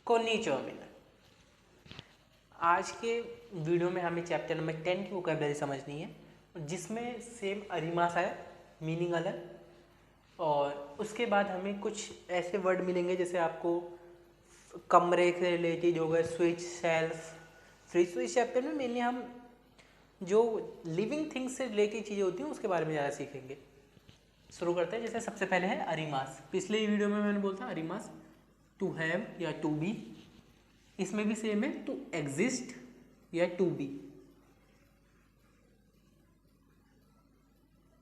कोन्निचिवा मिना। आज के वीडियो में हमें चैप्टर नंबर 10 की वोकैबुलरी समझनी है, जिसमें सेम अरिमासा है, मीनिंग अलग, और उसके बाद हमें कुछ ऐसे वर्ड मिलेंगे जैसे आपको कमरे से रिलेटेड हो गए, स्विच, शेल्फ, फ्रिज। तो इस चैप्टर में मेनली हम जो लिविंग थिंग्स से रिलेटेड चीज़ें होती हैं उसके बारे में ज़्यादा सीखेंगे। शुरू करते हैं। जैसे सबसे पहले है अरिमास। पिछले वीडियो में मैंने बोला था अरिमास टू हैव या टू बी, इसमें भी सेम है, टू एग्जिस्ट या टू बी।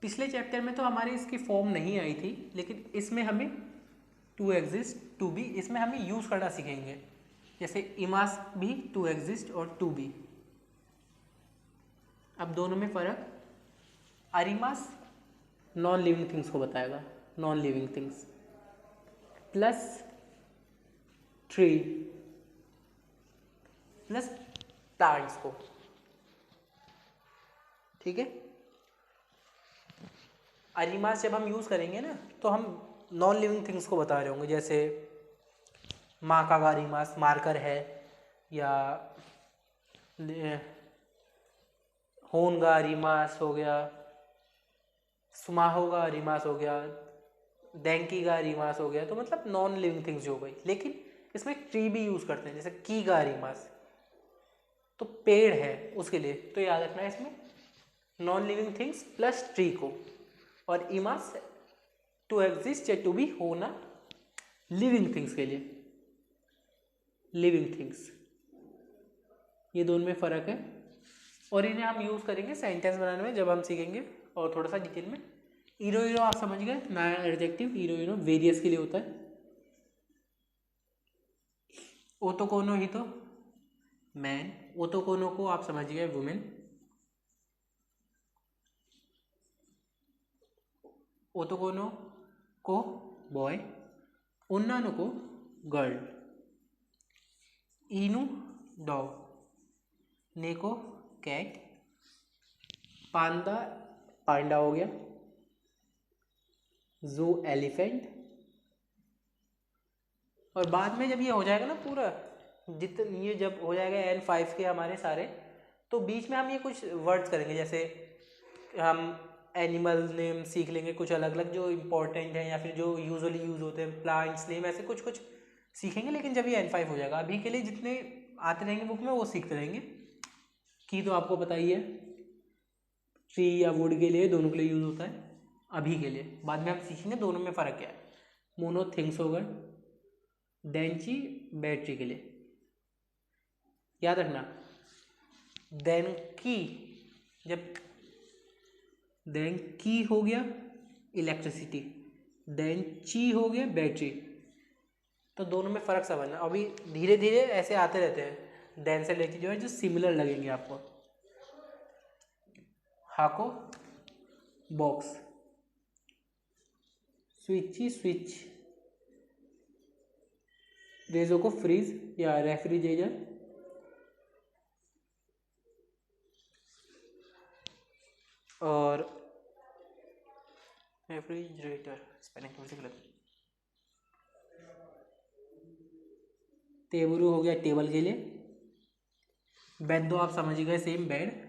पिछले चैप्टर में तो हमारे इसकी फॉर्म नहीं आई थी, लेकिन इसमें हमें टू एग्जिस्ट, टू बी, इसमें हमें यूज़ करना सीखेंगे। जैसे इमास भी टू एग्जिस्ट और टू बी। अब दोनों में फ़र्क, अरिमास नॉन लिविंग थिंग्स को बताएगा, non living things, plus tree plus plants को। ठीक है। अरिमास जब हम यूज़ करेंगे ना तो हम नॉन लिविंग थिंग्स को बता रहे होंगे। जैसे माका का अरिमास मार्कर है, या होन का अरिमास हो गया, सुमाहो का अरिमास हो गया, डेंकी का अरिमास हो गया। तो मतलब नॉन लिविंग थिंग्स जो हो गई। लेकिन इसमें ट्री भी यूज़ करते हैं, जैसे की का अरिमास तो पेड़ है उसके लिए। तो याद रखना है इसमें non living things plus tree को, और इमास टू एग्जिस्ट या टू बी होना लिविंग थिंग्स के लिए, लिविंग थिंग्स। ये दोनों में फ़र्क है, और इन्हें हम यूज़ करेंगे सेंटेंस बनाने में जब हम सीखेंगे और थोड़ा सा डिटेल में। हीरो हीरो आप समझ गए, नया एडजेक्टिव हीरो हीरो वेरियस के लिए होता है। ओतो कोनो ही तो मैन, ओतो कोनो को आप समझ गए वुमेन, ओतो कोनो को बॉय, उन्नानो को गर्ल, इनु डॉग, नेको कैट, पांडा पांडा हो गया, जू एलिफेंट। और बाद में जब ये हो जाएगा ना पूरा, जितने ये जब हो जाएगा N5 के हमारे सारे, तो बीच में हम ये कुछ वर्ड्स करेंगे। जैसे हम एनिमल नेम सीख लेंगे कुछ अलग अलग जो इम्पोर्टेंट हैं, या फिर जो यूजुअली यूज़ होते हैं, प्लांट्स नेम, ऐसे कुछ कुछ सीखेंगे। लेकिन जब ये N5 हो जाएगा, अभी के लिए जितने आते रहेंगे बुक में वो सीखते रहेंगे। की तो आपको पता ही है, ट्री या वुड के लिए, दोनों के लिए यूज़ होता है अभी के लिए। बाद में हम सीखेंगे दोनों में फ़र्क क्या है। मोनो थिंग्स होगा, डेंची बैटरी के लिए। याद रखना, देन की, जब देन की हो गया इलेक्ट्रिसिटी, देन ची हो गया बैटरी। तो दोनों में फ़र्क समझना। अभी धीरे धीरे ऐसे आते रहते हैं देन से लेके जो है, जो सिमिलर लगेंगे आपको। हाको बॉक्स, स्विची स्विच, रेजो को फ्रीज या रेफ्रिजरेटर, और रेफ्रिजरेटर स्पेलिंग थोड़ी सी गलत। टेबुरु हो गया टेबल के लिए, बेड दो आप समझ गए सेम बेड।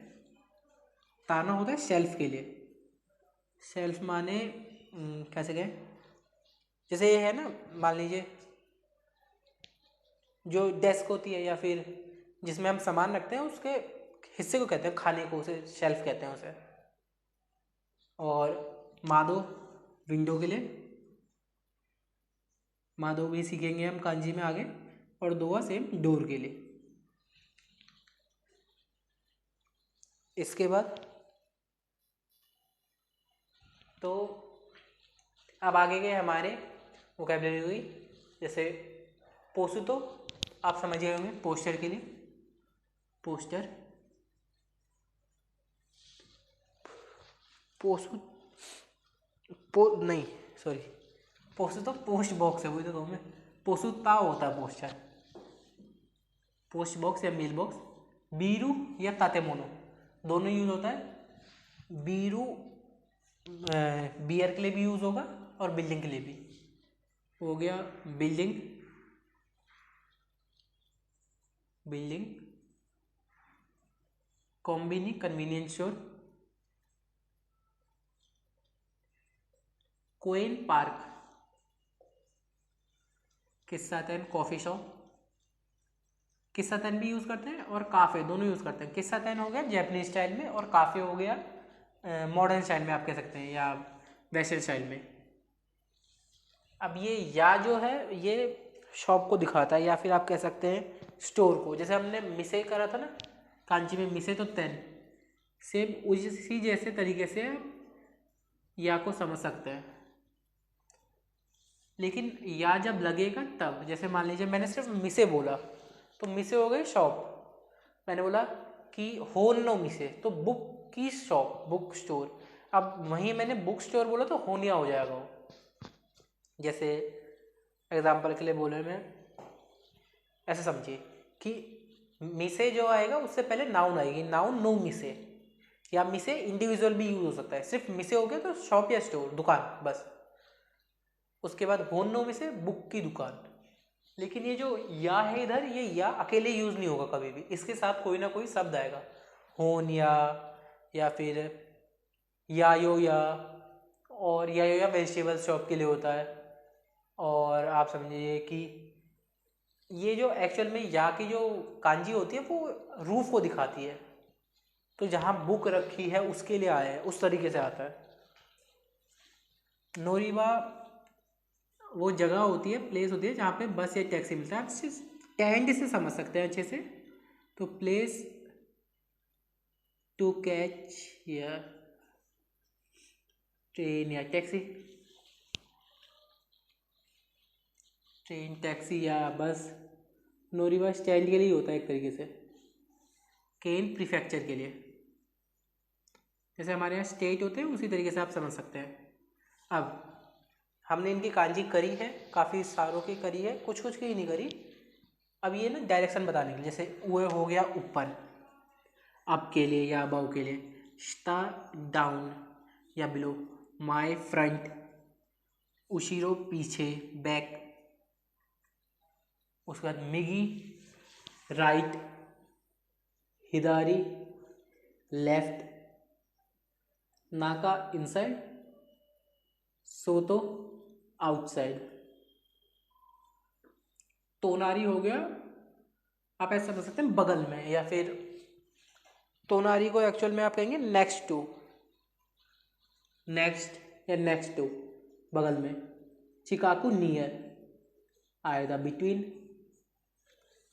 ताना होता है शेल्फ के लिए। शेल्फ माने कैसे गए, जैसे ये है ना, मान लीजिए जो डेस्क होती है या फिर जिसमें हम सामान रखते हैं, उसके हिस्से को कहते हैं खाने को, उसे शेल्फ कहते हैं उसे। और मादो विंडो के लिए, मादो भी सीखेंगे हम कांजी में आगे। और दोआ सेम डोर के लिए। इसके बाद तो अब आगे गए हमारे वोकैबुलरी हुई। जैसे पोसुतो आप समझ गए होंगे, पोस्टर के लिए, पोस्टर। नहीं सॉरी, पोसुतो पोस्ट बॉक्स है, वही तो कहूँ मैं। पोसुता होता है पोस्टर, पोस्ट बॉक्स या मेल बॉक्स। बीरू या तातेमोनो दोनों यूज होता है। बीरू बियर के लिए भी यूज होगा और बिल्डिंग के लिए भी। हो गया बिल्डिंग, बिल्डिंग, कॉम्बिनी कन्वीनियंस स्टोर, कोइन पार्क, किस्सातैन कॉफ़ी शॉप, किस्सातैन भी यूज़ करते हैं और काफ़े दोनों यूज़ करते हैं। किस्सातैन हो गया जैपनीज स्टाइल में और काफ़े हो गया मॉडर्न स्टाइल में आप कह सकते हैं या वेस्टर्न स्टाइल में। अब ये या जो है ये शॉप को दिखाता है या फिर आप कह सकते हैं स्टोर को। जैसे हमने मिसे करा था ना कांची में मिसे तो तेन, सेम उसी जैसे तरीके से आप या को समझ सकते हैं। लेकिन या जब लगेगा तब, जैसे मान लीजिए मैंने सिर्फ मिसे बोला तो मिसे हो गए शॉप, मैंने बोला कि होन्नो मिसे तो बुक की शॉप, बुक स्टोर। अब वहीं मैंने बुक स्टोर बोला तो होनिया हो जाएगा वो। जैसे एग्जाम्पल के लिए बोले मैं, ऐसे समझिए कि मिसे जो आएगा उससे पहले नाउन आएगी, नाउन नो मिसे, या मिसे इंडिविजुअल भी यूज हो सकता है। सिर्फ मिसे हो गया तो शॉप या स्टोर, दुकान बस। उसके बाद होन नो मिसे बुक की दुकान। लेकिन ये जो या है इधर, ये या अकेले यूज नहीं होगा कभी भी, इसके साथ कोई ना कोई शब्द आएगा, होन या फिर यायो या, और यायो या वेजिटेबल शॉप के लिए होता है। और आप समझिए कि ये जो एक्चुअल में या की जो कांजी होती है वो रूफ को दिखाती है, तो जहाँ बुक रखी है उसके लिए आया है, उस तरीके से आता है। नोरिबा वो जगह होती है, प्लेस होती है जहाँ पे बस या टैक्सी मिलता है। आप स्टैंड से समझ सकते हैं अच्छे से, तो प्लेस टू कैच या ट्रेन या टैक्सी, ट्रेन टैक्सी या बस। नोरिबा स्टैंड के लिए होता है एक तरीके से, केन प्रीफेक्चर के लिए, जैसे हमारे यहाँ स्टेट होते हैं उसी तरीके से आप समझ सकते हैं। अब हमने इनकी कांजी करी है, काफ़ी सारों की करी है, कुछ कुछ की नहीं करी। अब ये ना डायरेक्शन बताने के लिए, जैसे वो हो गया ऊपर अप के लिए या अबाव के लिए, स्टा डाउन या बिलो, माय फ्रंट, उशीरो पीछे बैक, उसके बाद मिगी राइट, हिदारी लेफ्ट, नाका इनसाइड, सोतो आउटसाइड। तोनारी हो गया, आप ऐसा समझ सकते हैं बगल में, या फिर तोनारी को एक्चुअल में आप कहेंगे नेक्स्ट टू, नेक्स्ट या नेक्स्ट टू बगल में। चिकाकू नियर आएगा बिटवीन।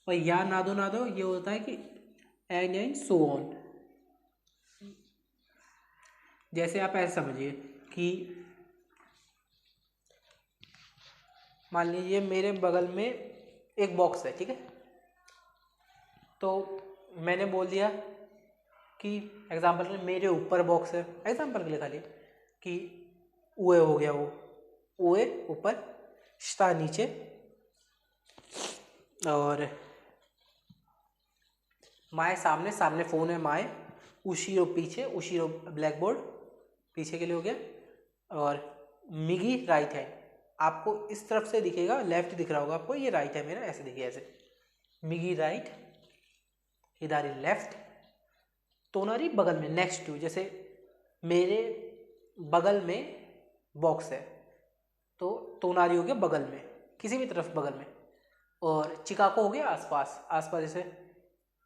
और या नादो नादो ये होता है कि एंड सो ऑन। जैसे आप ऐसे समझिए कि मान लीजिए मेरे बगल में एक बॉक्स है, ठीक है, तो मैंने बोल दिया कि एग्जाम्पल के लिए मेरे ऊपर बॉक्स है, एग्जाम्पल के लिए खाली, कि उए हो गया, वो उए ऊपर, स्टा नीचे, और माए सामने, सामने फ़ोन है माए, उशीरो पीछे, उशीरो ब्लैक बोर्ड पीछे के लिए हो गया, और मिगी राइट हैंड, आपको इस तरफ से दिखेगा, लेफ्ट दिख रहा होगा आपको, ये राइट है मेरा, ऐसे दिखिए ऐसे, मिगी राइट, हिदारी लेफ्ट, तोनारी बगल में नेक्स्ट टू, जैसे मेरे बगल में बॉक्स है तो तोनारी हो गया बगल में, किसी भी तरफ बगल में, और चिकाको हो गया आसपास, आसपास जैसे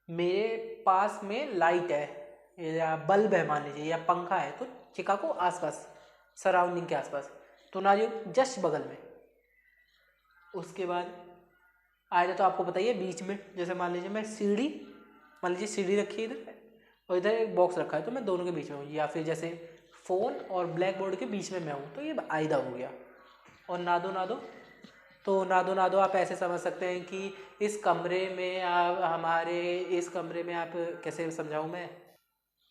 मेरे पास में लाइट है या बल्ब है मान लीजिए, या पंखा है, तो चिकाको आसपास, सराउंडिंग के आसपास, तोनारी जस्ट बगल में। उसके बाद आएगा तो आपको बताइए बीच में, जैसे मान लीजिए मैं सीढ़ी, मान लीजिए सीढ़ी रखी है इधर और इधर एक बॉक्स रखा है, तो मैं दोनों के बीच में हूँ, या फिर जैसे फ़ोन और ब्लैक बोर्ड के बीच में मैं हूँ, तो ये आयदा हो गया। और नादो नादो, तो नादो नादो आप ऐसे समझ सकते हैं कि इस कमरे में आप, हमारे इस कमरे में, आप कैसे समझाऊँ मैं,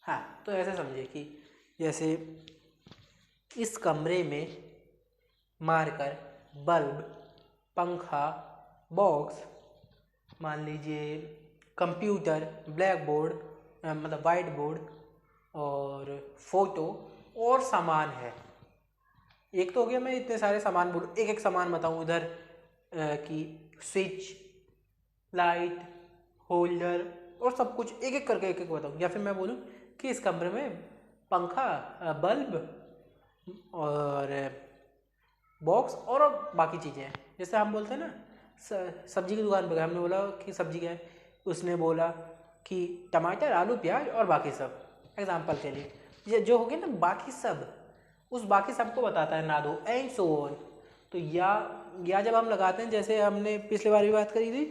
हाँ तो ऐसे समझिए कि जैसे इस कमरे में मारकर, बल्ब, पंखा, बॉक्स, मान लीजिए कंप्यूटर, ब्लैक बोर्ड, मतलब वाइट बोर्ड, और फोटो और सामान है। एक तो हो गया मैं इतने सारे सामान बोलूँ, एक एक सामान बताऊँ इधर कि स्विच, लाइट, होल्डर और सब कुछ एक एक करके एक एक बताऊँ, या फिर मैं बोलूँ कि इस कमरे में पंखा, बल्ब और बॉक्स और बाकी चीज़ें हैं। जैसे हम बोलते हैं ना सब्जी की दुकान पर गए, हमने बोला कि सब्जी क्या है, उसने बोला कि टमाटर, आलू, प्याज और बाकी सब, एग्जाम्पल के लिए। ये जो हो गया ना बाकी सब, उस बाकी सब को बताता है ना दो, एंड सो ऑन। तो या जब हम लगाते हैं, जैसे हमने पिछली बार भी बात करी थी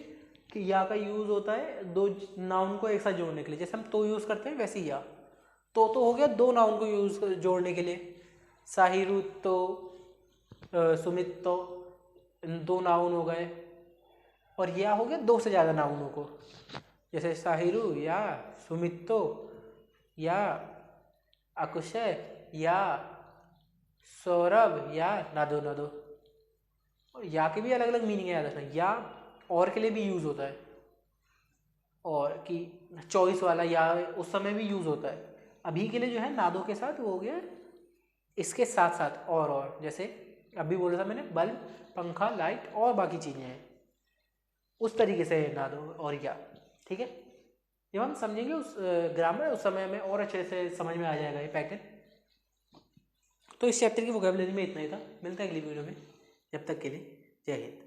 कि या का यूज़ होता है दो नाउन को एक साथ जोड़ने के लिए, जैसे हम तो यूज़ करते हैं वैसे ही या। तो हो गया दो नाउन को यूज़ जोड़ने के लिए, साहिरु तो सुमित तो, दो नाउन हो गए। और या हो गया दो से ज़्यादा नाउनों को, जैसे साहिरु या सुमितो या अकुशय या सौरभ या नादो नादो। और या के भी अलग अलग मीनिंग है, याद रखना। या और के लिए भी यूज़ होता है, और कि चॉइस वाला या उस समय भी यूज़ होता है। अभी के लिए जो है नादो के साथ वो हो गया इसके साथ साथ और जैसे अभी बोला था मैंने बल्ब, पंखा, लाइट और बाकी चीज़ें हैं, उस तरीके से नादो और या। ठीक है, जब हम समझेंगे उस ग्रामर, उस समय हमें और अच्छे से समझ में आ जाएगा ये पैटर्न। तो इस चैप्टर की वोकैबुलरी में इतना ही था। मिलता है अगली वीडियो में, जब तक के लिए जय हिंद।